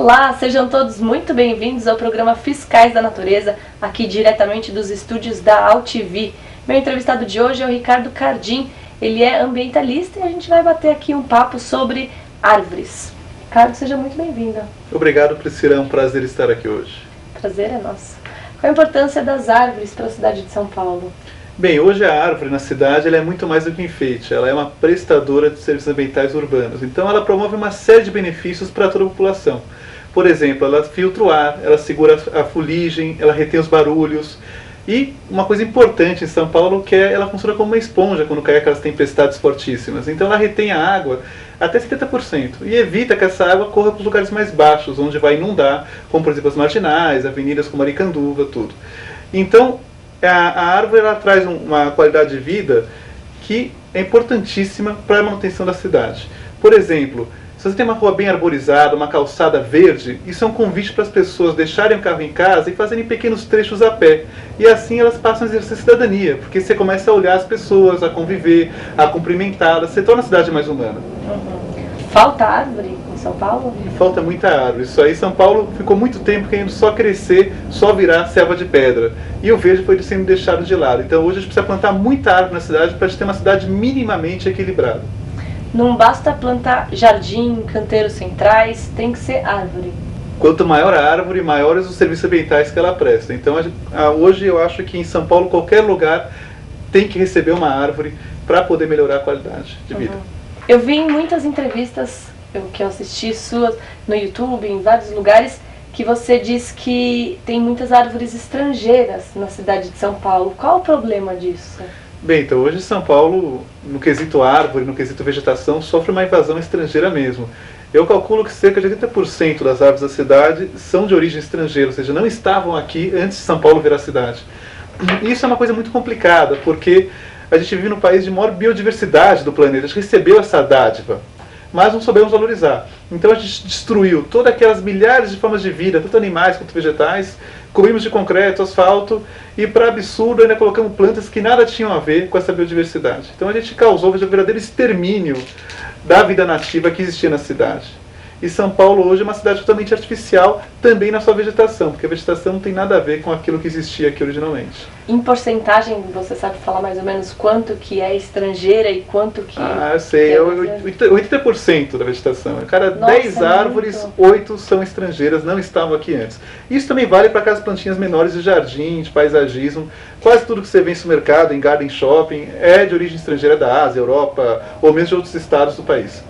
Olá, sejam todos muito bem-vindos ao programa Fiscais da Natureza, aqui diretamente dos estúdios da AltV. Meu entrevistado de hoje é o Ricardo Cardim, ele é ambientalista e a gente vai bater aqui um papo sobre árvores. Ricardo, seja muito bem-vindo. Obrigado, Priscila, é um prazer estar aqui hoje. Prazer é nosso. Qual a importância das árvores para a cidade de São Paulo? Bem, hoje a árvore na cidade ela é muito mais do que um enfeite, ela é uma prestadora de serviços ambientais urbanos. Então ela promove uma série de benefícios para toda a população. Por exemplo, ela filtra o ar, ela segura a fuligem, ela retém os barulhos. E uma coisa importante em São Paulo que é ela funciona como uma esponja quando cai aquelas tempestades fortíssimas. Então ela retém a água até 70% e evita que essa água corra para os lugares mais baixos, onde vai inundar, como por exemplo as marginais, avenidas como Aricanduva, tudo. Então a árvore ela traz uma qualidade de vida que é importantíssima para a manutenção da cidade. Por exemplo, se você tem uma rua bem arborizada, uma calçada verde, isso é um convite para as pessoas deixarem o carro em casa e fazerem pequenos trechos a pé. E assim elas passam a exercer cidadania, porque você começa a olhar as pessoas, a conviver, a cumprimentá-las, você torna a cidade mais humana. Falta árvore em São Paulo? Falta muita árvore. Isso aí, São Paulo ficou muito tempo querendo só crescer, só virar selva de pedra. E o verde foi sendo deixado de lado. Então hoje a gente precisa plantar muita árvore na cidade para a gente ter uma cidade minimamente equilibrada. Não basta plantar jardim, canteiros centrais, tem que ser árvore. Quanto maior a árvore, maiores os serviços ambientais que ela presta. Então hoje eu acho que em São Paulo qualquer lugar tem que receber uma árvore para poder melhorar a qualidade de vida. Eu vi em muitas entrevistas que eu assisti suas no YouTube, em vários lugares, que você diz que tem muitas árvores estrangeiras na cidade de São Paulo. Qual o problema disso? Bem, então hoje São Paulo, no quesito árvore, no quesito vegetação, sofre uma invasão estrangeira mesmo. Eu calculo que cerca de 80% das árvores da cidade são de origem estrangeira, ou seja, não estavam aqui antes de São Paulo virar cidade. E isso é uma coisa muito complicada, porque a gente vive num país de maior biodiversidade do planeta, a gente recebeu essa dádiva, mas não soubemos valorizar. Então a gente destruiu todas aquelas milhares de formas de vida, tanto animais quanto vegetais, cobrimos de concreto, asfalto, e para absurdo ainda colocamos plantas que nada tinham a ver com essa biodiversidade. Então a gente causou um verdadeiro extermínio da vida nativa que existia na cidade. E São Paulo hoje é uma cidade totalmente artificial, também na sua vegetação, porque a vegetação não tem nada a ver com aquilo que existia aqui originalmente. Em porcentagem, você sabe falar mais ou menos quanto que é estrangeira e quanto que... Eu sei, é 80% da vegetação. A cada 10 árvores, 8 são estrangeiras, não estavam aqui antes. Isso também vale para aquelas plantinhas menores de jardim, de paisagismo. Quase tudo que você vê em supermercado, em garden shopping, é de origem estrangeira da Ásia, Europa, ou mesmo de outros estados do país.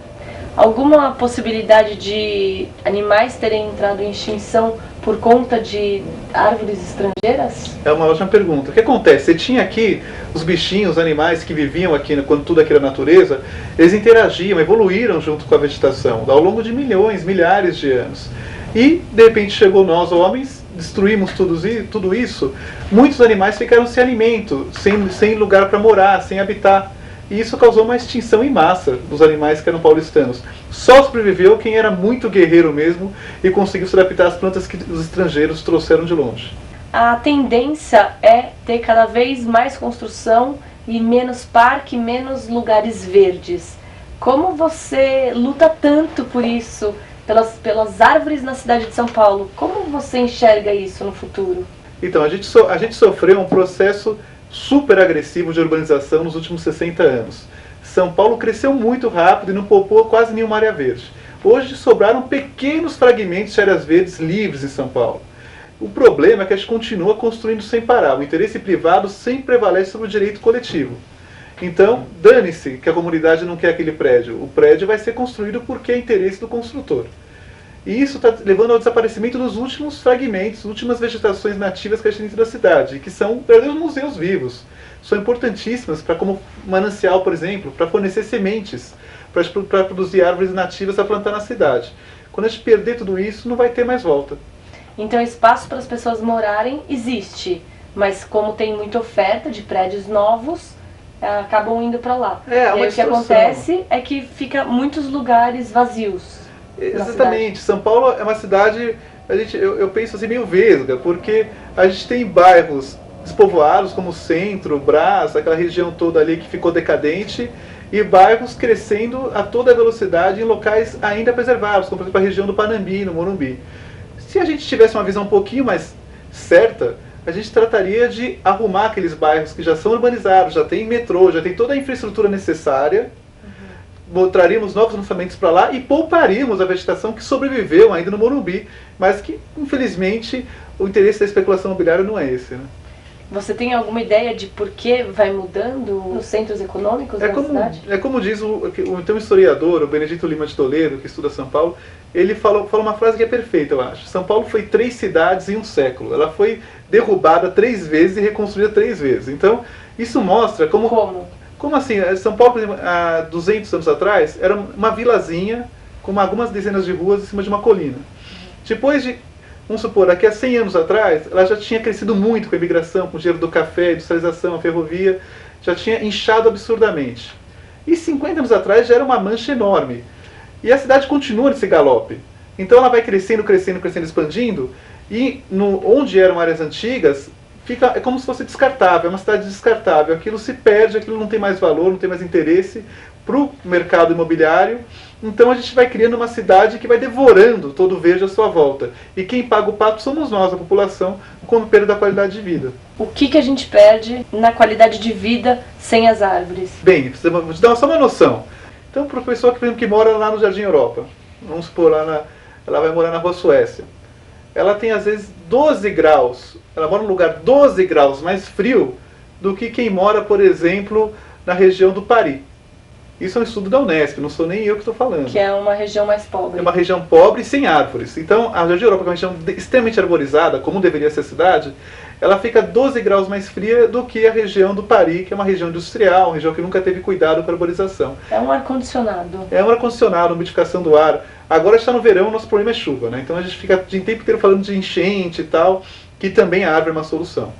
Alguma possibilidade de animais terem entrado em extinção por conta de árvores estrangeiras? É uma ótima pergunta. O que acontece? Você tinha aqui os bichinhos, os animais que viviam aqui, quando tudo aqui era natureza, eles interagiam, evoluíram junto com a vegetação ao longo de milhões, milhares de anos. E, de repente, chegou nós, homens, destruímos tudo isso, muitos animais ficaram sem alimento, sem lugar para morar, sem habitat. E isso causou uma extinção em massa dos animais que eram paulistanos. Só sobreviveu quem era muito guerreiro mesmo e conseguiu se adaptar às plantas que os estrangeiros trouxeram de longe. A tendência é ter cada vez mais construção e menos parque, menos lugares verdes. Como você luta tanto por isso, pelas árvores na cidade de São Paulo? Como você enxerga isso no futuro? Então, a gente sofreu um processo super agressivo de urbanização nos últimos 60 anos. São Paulo cresceu muito rápido e não poupou quase nenhuma área verde. Hoje sobraram pequenos fragmentos de áreas verdes livres em São Paulo. O problema é que a gente continua construindo sem parar. O interesse privado sempre prevalece sobre o direito coletivo. Então, dane-se que a comunidade não quer aquele prédio. O prédio vai ser construído porque é interesse do construtor. E isso está levando ao desaparecimento dos últimos fragmentos, últimas vegetações nativas que a gente tem dentro da cidade, que são verdadeiros museus vivos. São importantíssimas para como manancial, por exemplo, para fornecer sementes, para produzir árvores nativas a plantar na cidade. Quando a gente perder tudo isso, não vai ter mais volta. Então espaço para as pessoas morarem existe, mas como tem muita oferta de prédios novos, acabam indo para lá. E aí o que acontece é que fica muitos lugares vazios. Exatamente. São Paulo é uma cidade, eu penso assim, meio vesga, porque a gente tem bairros despovoados como o Centro, Brás, aquela região toda ali que ficou decadente, e bairros crescendo a toda velocidade em locais ainda preservados, como por exemplo a região do Panambi, no Morumbi. Se a gente tivesse uma visão um pouquinho mais certa, a gente trataria de arrumar aqueles bairros que já são urbanizados, já tem metrô, já tem toda a infraestrutura necessária, traríamos novos lançamentos para lá e pouparíamos a vegetação que sobreviveu ainda no Morumbi, mas que, infelizmente, o interesse da especulação imobiliária não é esse, né? Você tem alguma ideia de por que vai mudando os centros econômicos da cidade? É como diz então, historiador, o Benedito Lima de Toledo, que estuda São Paulo, ele fala uma frase que é perfeita, eu acho. São Paulo foi 3 cidades em um século. Ela foi derrubada 3 vezes e reconstruída 3 vezes. Então, isso mostra como... Como assim? São Paulo, por exemplo, há 200 anos atrás, era uma vilazinha com algumas dezenas de ruas em cima de uma colina. Depois de, vamos supor, daqui a 100 anos atrás, ela já tinha crescido muito com a imigração, com o dinheiro do café, a industrialização, a ferrovia, já tinha inchado absurdamente. E 50 anos atrás já era uma mancha enorme. E a cidade continua nesse galope. Então ela vai crescendo, crescendo, crescendo, expandindo, e onde eram áreas antigas, é como se fosse descartável, é uma cidade descartável. Aquilo se perde, aquilo não tem mais valor, não tem mais interesse para o mercado imobiliário. Então a gente vai criando uma cidade que vai devorando todo o verde à sua volta. E quem paga o pato somos nós, a população, com a perda da qualidade de vida. O que a gente perde na qualidade de vida sem as árvores? Bem, vou te dar só uma noção. Então, para a pessoa que mora lá no Jardim Europa, vamos supor, ela vai morar na Rua Suécia. Ela tem às vezes 12 graus, ela mora num lugar 12 graus mais frio do que quem mora, por exemplo, na região do Paris. Isso é um estudo da Unesp, não sou nem eu que estou falando. Que é uma região mais pobre. É uma região pobre e sem árvores. Então, a Jardim Europa, que é uma região extremamente arborizada, como deveria ser a cidade, ela fica 12 graus mais fria do que a região do Paris, que é uma região industrial, uma região que nunca teve cuidado com a arborização. É um ar-condicionado. É um ar-condicionado, umidificação do ar. Agora está no verão, o nosso problema é chuva, né? Então a gente fica o tempo inteiro falando de enchente e tal, que também a árvore é uma solução.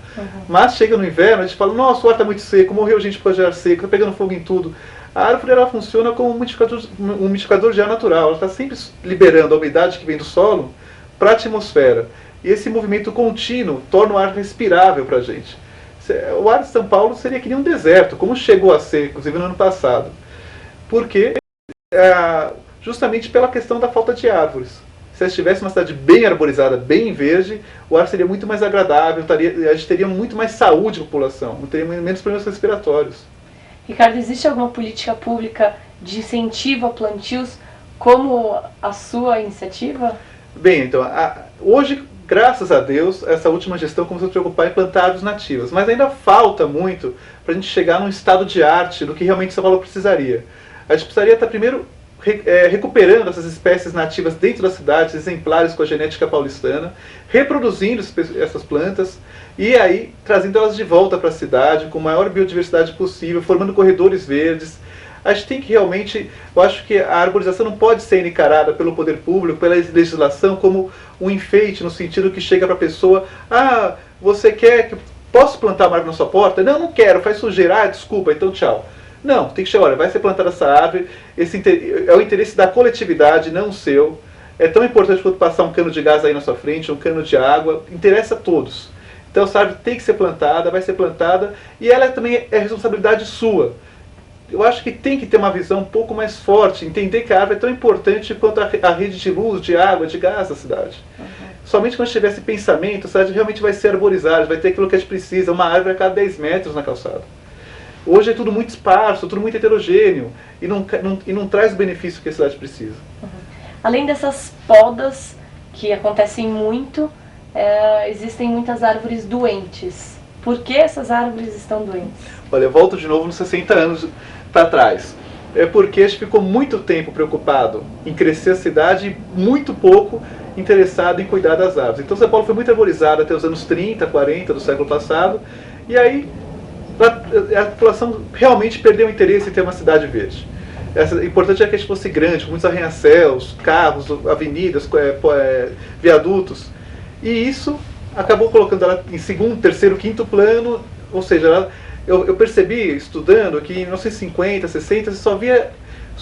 Mas chega no inverno, a gente fala, nossa, o ar está muito seco, morreu gente por causa de ar seco, está pegando fogo em tudo. A árvore ela funciona como um umidificador de ar natural, ela está sempre liberando a umidade que vem do solo para a atmosfera. E esse movimento contínuo torna o ar respirável para a gente. O ar de São Paulo seria que nem um deserto, como chegou a ser, inclusive no ano passado. Porque, justamente pela questão da falta de árvores. Se a gente tivesse uma cidade bem arborizada, bem verde, o ar seria muito mais agradável, a gente teria muito mais saúde na população, teria menos problemas respiratórios. Ricardo, existe alguma política pública de incentivo a plantios como a sua iniciativa? Bem, então, hoje, graças a Deus, essa última gestão começou a se preocupar em plantar árvores nativas, mas ainda falta muito para a gente chegar num estado de arte do que realmente São Paulo precisaria. A gente precisaria estar primeiro recuperando essas espécies nativas dentro das cidades, exemplares com a genética paulistana, reproduzindo essas plantas e aí trazendo elas de volta para a cidade com a maior biodiversidade possível, formando corredores verdes. A gente tem que realmente, eu acho que a arborização não pode ser encarada pelo poder público, pela legislação, como um enfeite, no sentido que chega para a pessoa, você quer que posso plantar uma árvore na sua porta? Não, não quero, faz sujeira, desculpa, então tchau. Não, tem que chegar, olha, vai ser plantada essa árvore, é o interesse da coletividade, não o seu. É tão importante quanto passar um cano de gás aí na sua frente, um cano de água, interessa a todos. Então essa árvore tem que ser plantada, vai ser plantada, e ela também é responsabilidade sua. Eu acho que tem que ter uma visão um pouco mais forte, entender que a árvore é tão importante quanto a rede de luz, de água, de gás da cidade. Somente quando tiver esse pensamento, a cidade realmente vai ser arborizada, vai ter aquilo que a gente precisa, uma árvore a cada 10 metros na calçada. Hoje é tudo muito esparso, tudo muito heterogêneo e não traz o benefício que a cidade precisa. Além dessas podas que acontecem muito, existem muitas árvores doentes. Por que essas árvores estão doentes? Olha, eu volto de novo nos 60 anos para trás. É porque a gente ficou muito tempo preocupado em crescer a cidade e muito pouco interessado em cuidar das árvores. Então São Paulo foi muito arborizado até os anos 30, 40 do século passado, e aí a população realmente perdeu o interesse em ter uma cidade verde. O importante é que a gente fosse grande, com muitos arranha-céus, carros, avenidas, viadutos. E isso acabou colocando ela em segundo, terceiro, quinto plano. Ou seja, eu percebi, estudando, que em 1950, 60, você só via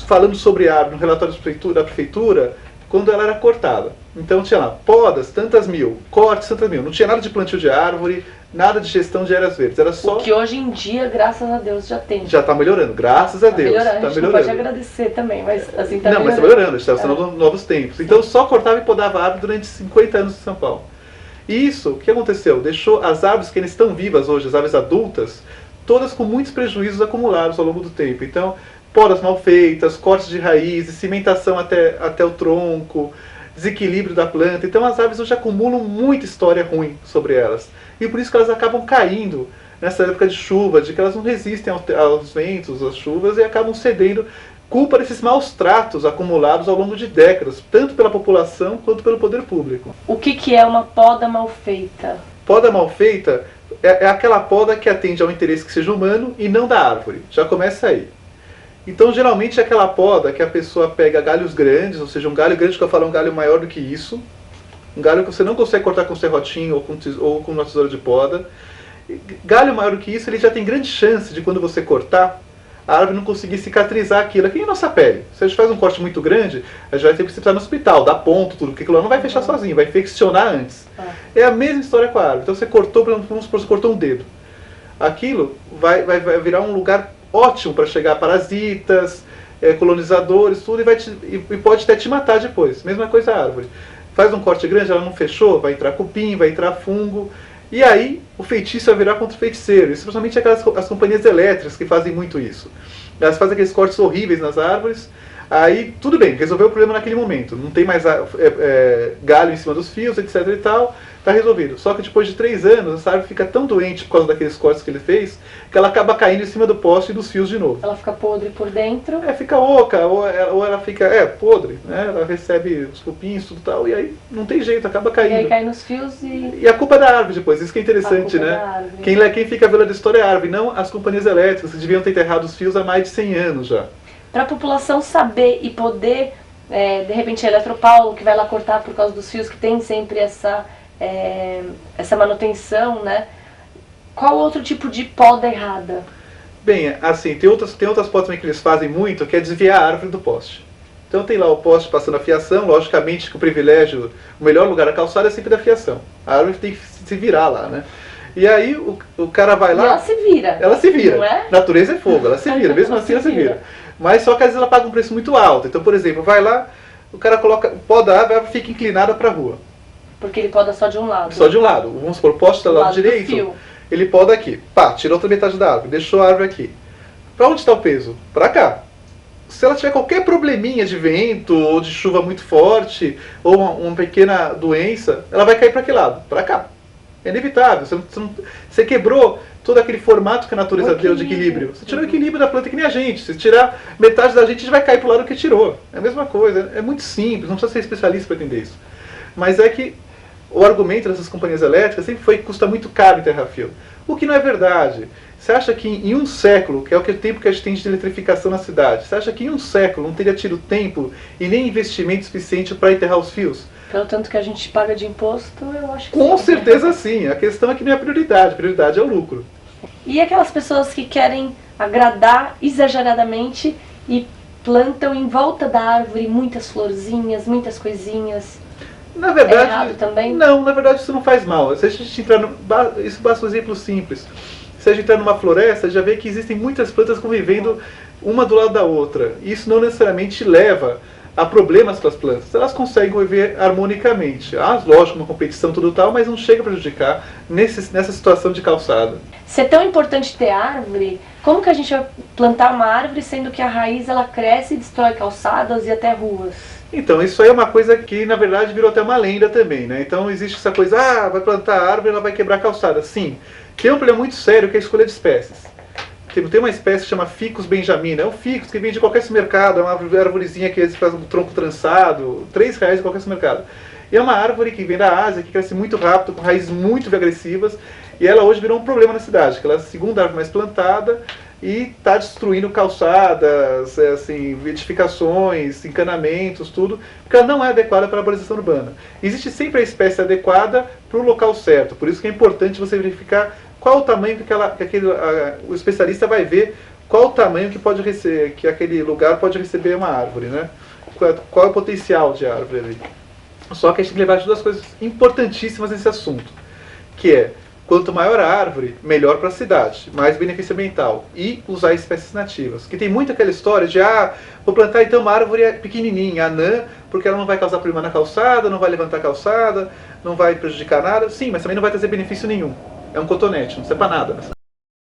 falando sobre árvore no relatório da prefeitura quando ela era cortada. Então tinha lá podas, tantas mil, cortes, tantas mil. Não tinha nada de plantio de árvore, nada de gestão de áreas verdes. Era só... O que hoje em dia, graças a Deus, já tem. Já está melhorando, graças a Deus. Melhorando. A gente melhorando. não pode agradecer também, mas assim está melhorando. Não, mas está melhorando, a gente está sendo novos tempos. Então só cortava e podava a árvore durante 50 anos em São Paulo. E isso, o que aconteceu? Deixou as árvores que ainda estão vivas hoje, as árvores adultas, todas com muitos prejuízos acumulados ao longo do tempo. Então, podas mal feitas, cortes de raízes, cimentação até o tronco, desequilíbrio da planta. Então as árvores hoje acumulam muita história ruim sobre elas. E por isso que elas acabam caindo nessa época de chuva, de que elas não resistem aos ventos, às chuvas, e acabam cedendo, culpa desses maus tratos acumulados ao longo de décadas, tanto pela população quanto pelo poder público. O que é uma poda mal feita? Poda mal feita é aquela poda que atende ao interesse que seja humano e não da árvore. Já começa aí. Então, geralmente é aquela poda que a pessoa pega galhos grandes, ou seja, um galho grande que eu falo é um galho maior do que isso, um galho que você não consegue cortar com serrotinho ou com uma tesoura de poda. Galho maior do que isso, ele já tem grande chance de, quando você cortar, a árvore não conseguir cicatrizar aquilo. Aqui é a nossa pele. Se a gente faz um corte muito grande, a gente vai ter que precisar no hospital, dar ponto, tudo, porque aquilo lá não vai fechar sozinho, vai infeccionar antes. É a mesma história com a árvore. Então você cortou, vamos supor, você cortou um dedo. Aquilo vai virar um lugar ótimo para chegar parasitas, colonizadores, tudo, e pode até te matar depois. Mesma coisa a árvore. Faz um corte grande, ela não fechou, vai entrar cupim, vai entrar fungo, e aí o feitiço vai virar contra o feiticeiro. Especialmente as companhias elétricas que fazem muito isso. Elas fazem aqueles cortes horríveis nas árvores, aí tudo bem, resolveu o problema naquele momento. Não tem mais galho em cima dos fios, etc e tal, está resolvido. Só que depois de 3 anos, essa árvore fica tão doente por causa daqueles cortes que ele fez, que ela acaba caindo em cima do poste e dos fios de novo. Ela fica podre por dentro. Fica oca, ou ela fica podre, né? Ela recebe os cupins, tudo tal, e aí não tem jeito, acaba caindo. E aí cai nos fios e... E a culpa é da árvore depois, isso que é interessante, né? Quem fica vendo a história é a árvore, não as companhias elétricas, que deviam ter enterrado os fios há mais de 100 anos já. Para a população saber e poder, de repente a Eletropaulo, que vai lá cortar por causa dos fios, que tem sempre essa manutenção, né? Qual outro tipo de poda errada? Bem, assim, tem outras podas também que eles fazem muito, que é desviar a árvore do poste. Então tem lá o poste passando a fiação, logicamente que o privilégio, o melhor lugar da calçada é sempre da fiação. A árvore tem que se virar lá, né? E aí o cara vai lá... E ela se vira. Ela se vira. Não é? Natureza é fogo, ela se vira, mesmo assim ela se vira. Mas só que às vezes ela paga um preço muito alto. Então, por exemplo, vai lá, o cara poda a árvore, fica inclinada para a rua. Porque ele poda só de um lado. Só de um lado. Vamos supor, o poste está do lado direito, ele poda aqui. Pá, tirou outra metade da árvore, deixou a árvore aqui. Para onde está o peso? Para cá. Se ela tiver qualquer probleminha de vento, ou de chuva muito forte, ou uma pequena doença, ela vai cair para que lado? Para cá. É inevitável. Você quebrou todo aquele formato que a natureza deu de equilíbrio. Você tirou o equilíbrio da planta que nem a gente. Se tirar metade da gente vai cair para o lado que tirou. É a mesma coisa. É muito simples, não precisa ser especialista para entender isso. Mas é que o argumento dessas companhias elétricas sempre foi que custa muito caro enterrar fio. O que não é verdade. Você acha que em um século, que é o tempo que a gente tem de eletrificação na cidade, você acha que em um século não teria tido tempo e nem investimento suficiente para enterrar os fios? Pelo tanto que a gente paga de imposto, eu acho que Com certeza sim. A questão é que não é a prioridade é o lucro. E aquelas pessoas que querem agradar exageradamente e plantam em volta da árvore muitas florzinhas, muitas coisinhas. Na verdade, é errado também? Não, na verdade isso não faz mal. Se a gente entrar isso basta um exemplo simples. Se a gente entrar numa floresta, já vê que existem muitas plantas convivendo uma do lado da outra. E isso não necessariamente leva a problemas para as plantas. Elas conseguem conviver harmonicamente. Lógico, uma competição tudo tal, mas não chega a prejudicar nessa situação de calçada. Se é tão importante ter árvore, como que a gente vai plantar uma árvore sendo que a raiz ela cresce e destrói calçadas e até ruas? Então, isso aí é uma coisa que, na verdade, virou até uma lenda também, né? Então, existe essa coisa, vai plantar a árvore e ela vai quebrar a calçada. Sim, tem um problema muito sério que é a escolha de espécies. Tem uma espécie que chama Ficus benjamina. É um ficus que vende em qualquer supermercado, é uma árvorezinha que eles fazem um tronco trançado, R$3 em qualquer supermercado. E é uma árvore que vem da Ásia, que cresce muito rápido, com raízes muito agressivas, e ela hoje virou um problema na cidade, que ela é a segunda árvore mais plantada, e está destruindo calçadas, assim, edificações, encanamentos, tudo, porque ela não é adequada para a arborização urbana. Existe sempre a espécie adequada para o local certo, por isso que é importante você verificar qual o tamanho que o especialista vai ver, qual o tamanho que aquele lugar pode receber uma árvore, né? qual é o potencial de árvore ali. Só que a gente tem que levar de duas coisas importantíssimas nesse assunto, que é, quanto maior a árvore, melhor para a cidade, mais benefício ambiental, e usar espécies nativas. Que tem muito aquela história de, vou plantar então uma árvore pequenininha, anã, porque ela não vai causar problema na calçada, não vai levantar a calçada, não vai prejudicar nada. Sim, mas também não vai trazer benefício nenhum. É um cotonete, não serve para nada.